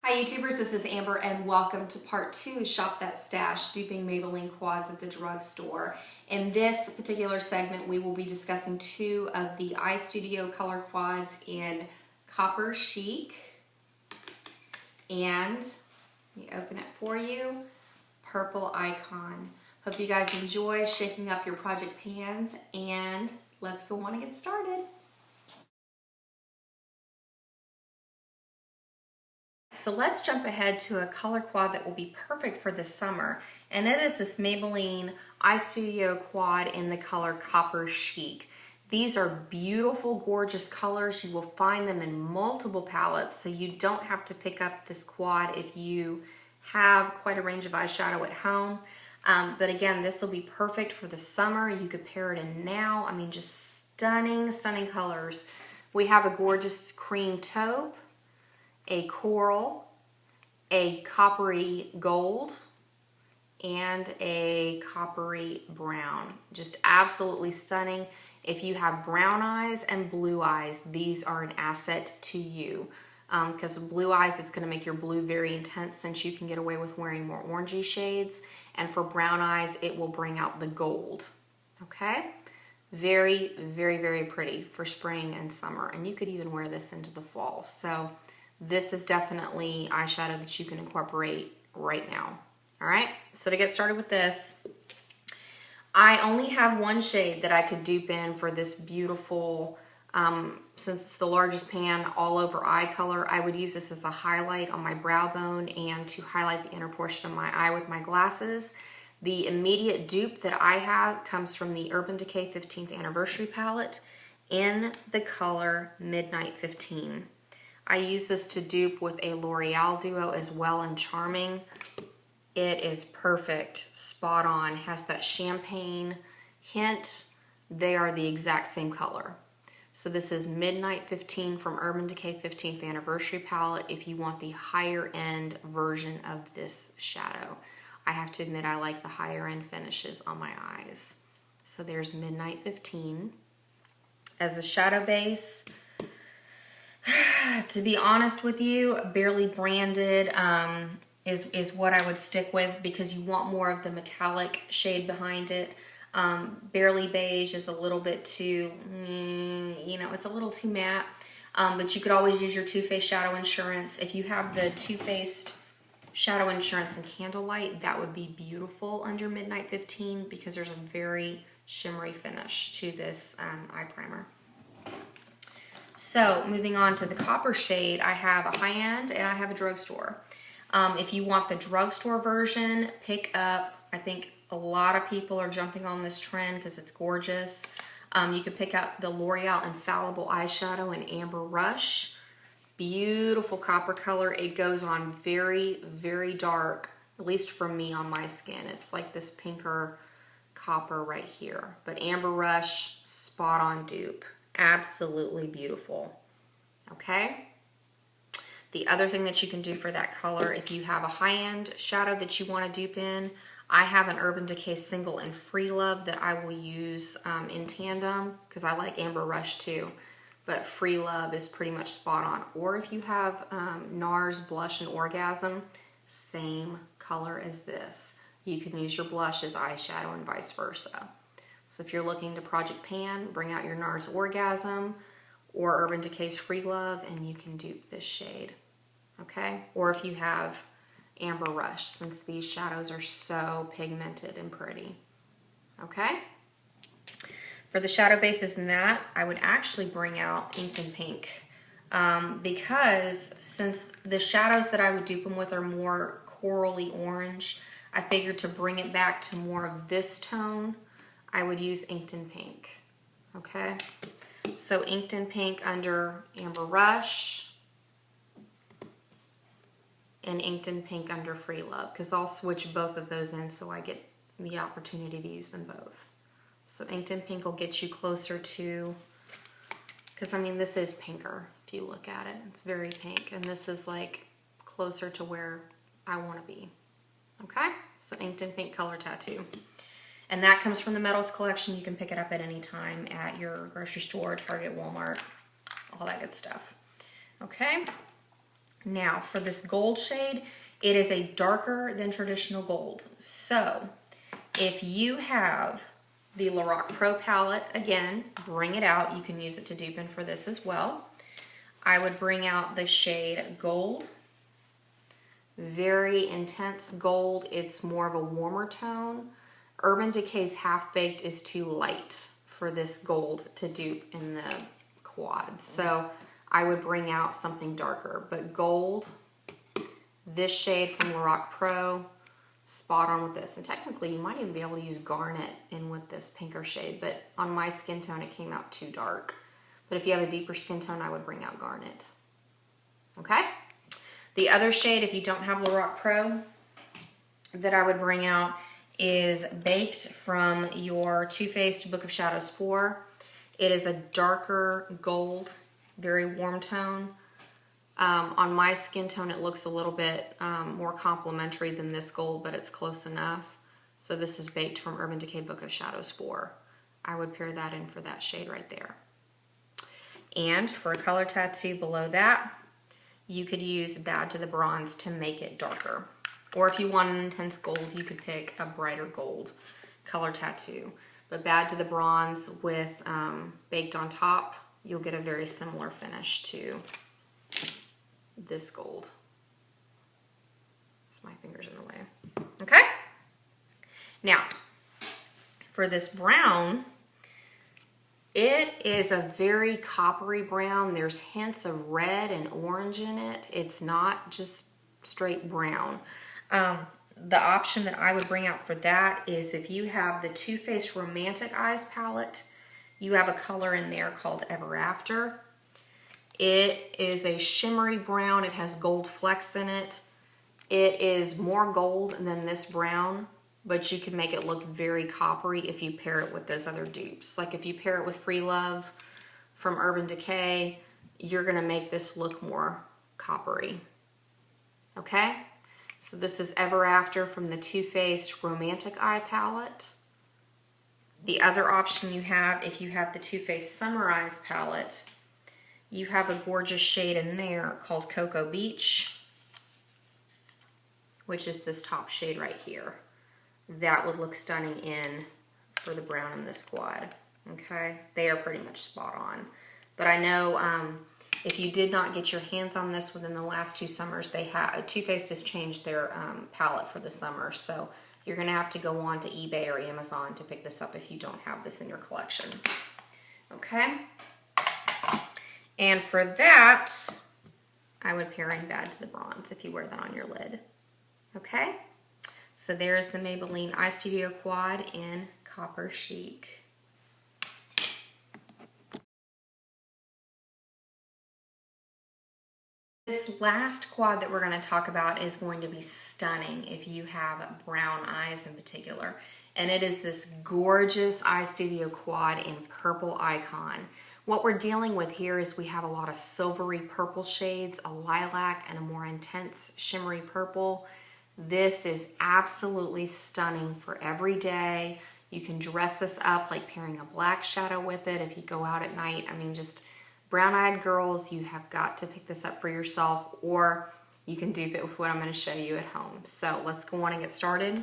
Hi YouTubers, this is Amber and welcome to part 2 Shop That Stash, duping Maybelline quads at the drugstore. In this particular segment, we will be discussing 2 of the iStudio color quads in Copper Chic and, let me open it for you, Purple Icon. Hope you guys enjoy shaking up your project pans and let's go on and get started. So let's jump ahead to a color quad that will be perfect for this summer, and it is this Maybelline iStudio quad in the color Copper Chic. These are beautiful, gorgeous colors. You will find them in multiple palettes, so you don't have to pick up this quad if you have quite a range of eyeshadow at home. But again, this will be perfect for the summer. You could pair it in now. I mean, just stunning, stunning colors. We have a gorgeous cream taupe, a coral, a coppery gold, and a coppery brown. Just absolutely stunning. If you have brown eyes and blue eyes, these are an asset to you. Because blue eyes, it's going to make your blue very intense since you can get away with wearing more orangey shades. And for brown eyes, it will bring out the gold. Okay? Very, very, very pretty for spring and summer. And you could even wear this into the fall. So this is definitely eyeshadow that you can incorporate right now. All right, so to get started with this, I only have one shade that I could dupe in for this beautiful, since it's the largest pan, all over eye color. I would use this as a highlight on my brow bone and to highlight the inner portion of my eye with my glasses. The immediate dupe that I have comes from the Urban Decay 15th Anniversary palette in the color Midnight 15. I use this to dupe with a L'Oreal duo as well in Charming. It is perfect, spot on, has that champagne hint. They are the exact same color. So this is Midnight 15 from Urban Decay 15th Anniversary palette if you want the higher end version of this shadow. I have to admit I like the higher end finishes on my eyes. So there's Midnight 15. As a shadow base, to be honest with you, Barely Branded is what I would stick with because you want more of the metallic shade behind it. Barely Beige is a little bit too, it's a little too matte. But you could always use your Too Faced Shadow Insurance. If you have the Too Faced Shadow Insurance in Candlelight, that would be beautiful under Midnight 15 because there's a very shimmery finish to this eye primer. So moving on to the copper shade, I have a high-end and I have a drugstore. If you want the drugstore version, pick up, I think a lot of people are jumping on this trend because it's gorgeous. You can pick up the L'Oreal Infallible eyeshadow in Amber Rush. Beautiful copper color. It goes on very, very dark, at least for me on my skin. It's like this pinker copper right here. But Amber Rush, spot on dupe. Absolutely beautiful. Okay. The other thing that you can do for that color, if you have a high-end shadow that you want to dupe in, I have an Urban Decay Single in Free Love that I will use in tandem because I like Amber Rush too, but Free Love is pretty much spot on. Or if you have NARS Blush and Orgasm, same color as this. You can use your blush as eyeshadow and vice versa. So if you're looking to project pan, bring out your NARS Orgasm or Urban Decay's Free Love and you can dupe this shade, okay? Or if you have Amber Rush, since these shadows are so pigmented and pretty, okay? For the shadow bases in that, I would actually bring out Inked in Pink because since the shadows that I would dupe them with are more corally orange, I figured to bring it back to more of this tone, I would use Inked in Pink, okay? So Inked in Pink under Amber Rush and Inked in Pink under Free Love because I'll switch both of those in so I get the opportunity to use them both. So Inked in Pink will get you closer to, because I mean this is pinker if you look at it. It's very pink and this is like closer to where I want to be, okay? So Inked in Pink color tattoo. And that comes from the Metals collection. You can pick it up at any time at your grocery store, Target, Walmart, all that good stuff. Okay. Now for this gold shade, it is a darker than traditional gold. So if you have the Lorac Pro Palette, again, bring it out. You can use it to dupe in for this as well. I would bring out the shade Gold. Very intense gold. It's more of a warmer tone. Urban Decay's Half Baked is too light for this gold to dupe in the quad. So I would bring out something darker. But gold, this shade from Lorac Pro, spot on with this. And technically you might even be able to use garnet in with this pinker shade, but on my skin tone it came out too dark. But if you have a deeper skin tone, I would bring out garnet. Okay? The other shade, if you don't have Lorac Pro, that I would bring out is Baked from your Too Faced Book of Shadows 4. It is a darker gold, very warm tone. On my skin tone, it looks a little bit more complementary than this gold, but it's close enough. So this is Baked from Urban Decay Book of Shadows 4. I would pair that in for that shade right there. And for a color tattoo below that, you could use Bad to the Bronze to make it darker. Or if you want an intense gold, you could pick a brighter gold color tattoo. But Bad to the Bronze with Baked on top, you'll get a very similar finish to this gold. My finger's in the way. Okay? Now, for this brown, it is a very coppery brown. There's hints of red and orange in it. It's not just straight brown. The option that I would bring out for that is if you have the Too Faced Romantic Eyes palette, you have a color in there called Ever After. It is a shimmery brown. It has gold flecks in it. It is more gold than this brown, but you can make it look very coppery if you pair it with those other dupes. Like if you pair it with Free Love from Urban Decay, you're gonna make this look more coppery. Okay? So this is Ever After from the Too Faced Romantic Eye palette. The other option you have, if you have the Too Faced Summer Eyes palette, you have a gorgeous shade in there called Cocoa Beach, which is this top shade right here. That would look stunning in for the brown in this quad. Okay, they are pretty much spot on. But I know if you did not get your hands on this within the last 2 summers, Too Faced has changed their palette for the summer. So you're gonna have to go on to eBay or Amazon to pick this up if you don't have this in your collection. Okay. And for that, I would pair in Bad to the Bronze if you wear that on your lid. Okay? So there's the Maybelline Eye Studio Quad in Copper Chic. This last quad that we're going to talk about is going to be stunning if you have brown eyes in particular. And it is this gorgeous Eye Studio Quad in Purple Icon. What we're dealing with here is we have a lot of silvery purple shades, a lilac, and a more intense shimmery purple. This is absolutely stunning for every day. You can dress this up like pairing a black shadow with it if you go out at night. I mean, just brown-eyed girls, you have got to pick this up for yourself, or you can dupe it with what I'm going to show you at home. So let's go on and get started.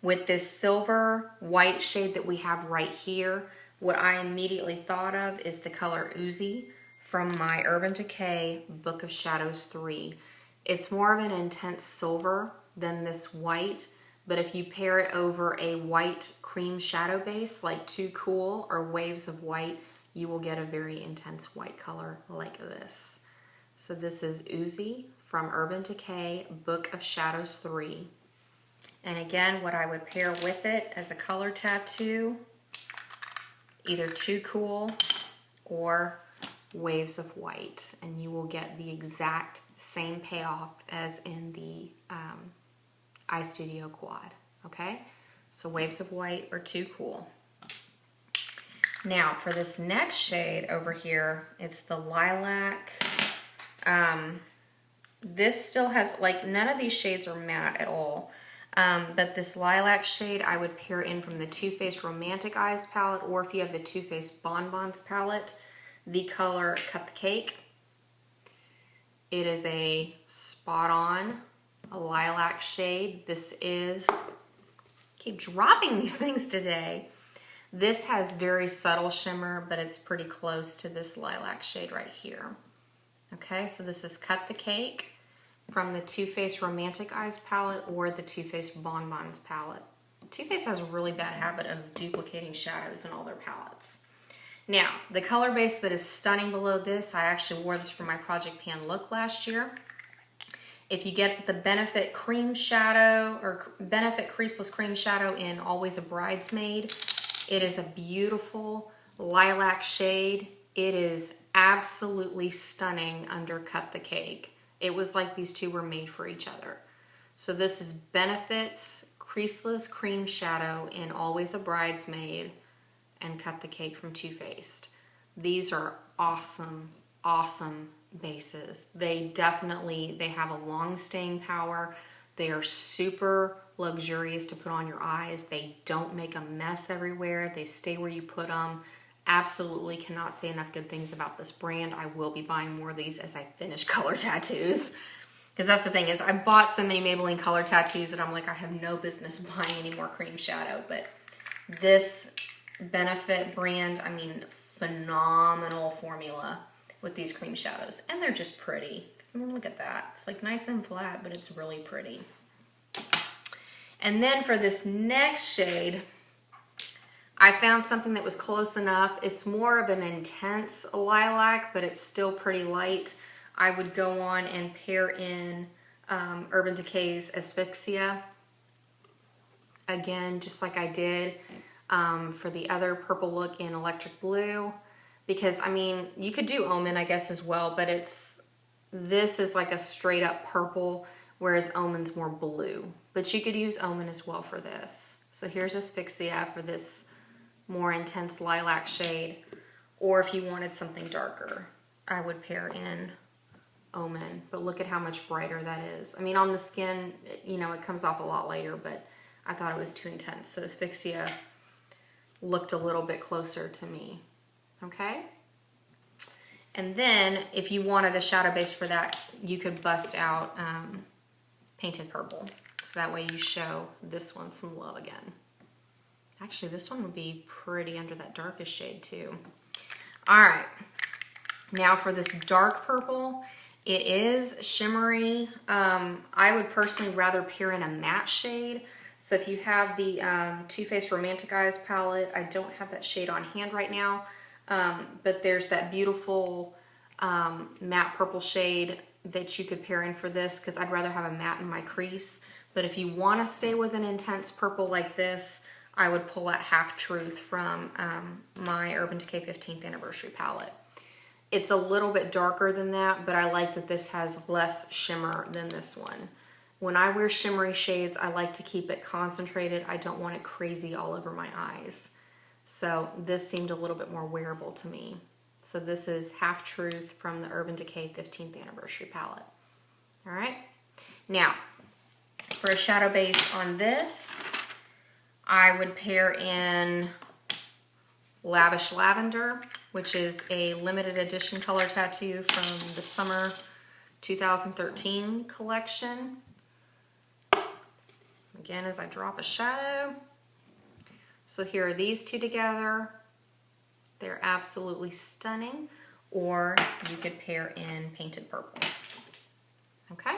With this silver white shade that we have right here, what I immediately thought of is the color Oozy from my Urban Decay Book of Shadows 3. It's more of an intense silver than this white, but if you pair it over a white cream shadow base like Too Cool or Waves of White, you will get a very intense white color like this. So this is Oozy from Urban Decay Book of Shadows 3. And again, what I would pair with it as a color tattoo, either Too Cool or Waves of White, and you will get the exact same payoff as in the Eye Studio Quad, okay? So Waves of White or Too Cool. Now for this next shade over here, it's the lilac. This still has, like, none of these shades are matte at all. But this lilac shade I would pair in from the Too Faced Romantic Eyes palette, or if you have the Too Faced Bonbons palette, the color Cut the Cake. It is a spot on, a lilac shade. This is, keep dropping these things today. This has very subtle shimmer, but it's pretty close to this lilac shade right here. Okay, so this is Cut the Cake from the Too Faced Romantic Eyes palette or the Too Faced Bonbons palette. Too Faced has a really bad habit of duplicating shadows in all their palettes. Now, the color base that is stunning below this, I actually wore this for my Project Pan look last year. If you get the Benefit Cream Shadow or Benefit Creaseless Cream Shadow in Always a Bridesmaid, it is a beautiful lilac shade. It is absolutely stunning under Cut the Cake. It was like these two were made for each other. So this is Benefit's Creaseless Cream Shadow in Always a Bridesmaid and Cut the Cake from Too Faced. These are awesome, awesome bases. They have a long staying power. They are super luxurious to put on your eyes. They don't make a mess everywhere. They stay where you put them. Absolutely cannot say enough good things about this brand. I will be buying more of these as I finish color tattoos. Because that's the thing is I bought so many Maybelline color tattoos that I'm like, I have no business buying any more cream shadow. But this Benefit brand, I mean, phenomenal formula with these cream shadows. And they're just pretty. I mean, look at that. It's like nice and flat, but it's really pretty. And then for this next shade, I found something that was close enough. It's more of an intense lilac, but it's still pretty light. I would go on and pair in Urban Decay's Asphyxia. Again, just like I did for the other purple look in Electric Blue. Because, I mean, you could do Omen, I guess, as well, but this is like a straight up purple, whereas Omen's more blue. But you could use Omen as well for this. So here's Asphyxia for this more intense lilac shade. Or if you wanted something darker, I would pair in Omen. But look at how much brighter that is. I mean, on the skin, you know, it comes off a lot lighter, but I thought it was too intense. So Asphyxia looked a little bit closer to me. Okay? And then, if you wanted a shadow base for that, you could bust out Painted Purple. So that way you show this one some love again. Actually, this one would be pretty under that darkest shade too. All right. Now for this dark purple, it is shimmery. I would personally rather pair in a matte shade. So if you have the Too Faced Romantic Eyes palette, I don't have that shade on hand right now. But there's that beautiful matte purple shade that you could pair in for this because I'd rather have a matte in my crease. But if you want to stay with an intense purple like this, I would pull out Half Truth from my Urban Decay 15th Anniversary palette. It's a little bit darker than that, but I like that this has less shimmer than this one. When I wear shimmery shades, I like to keep it concentrated. I don't want it crazy all over my eyes. So this seemed a little bit more wearable to me. So this is Half Truth from the Urban Decay 15th Anniversary palette. All right. Now, for a shadow base on this, I would pair in Lavish Lavender, which is a limited edition color tattoo from the summer 2013 collection. Again, as I drop a shadow. So here are these two together. They're absolutely stunning. Or you could pair in Painted Purple. Okay?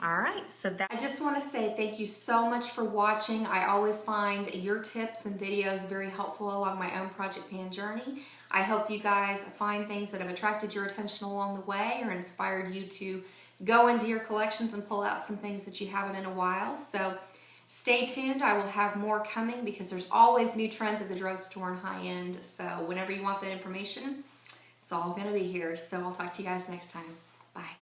All right, so that. I just want to say thank you so much for watching. I always find your tips and videos very helpful along my own Project Pan journey. I hope you guys find things that have attracted your attention along the way or inspired you to go into your collections and pull out some things that you haven't in a while. So stay tuned. I will have more coming because there's always new trends at the drugstore and high-end. So whenever you want that information, it's all going to be here. So I'll talk to you guys next time. Bye.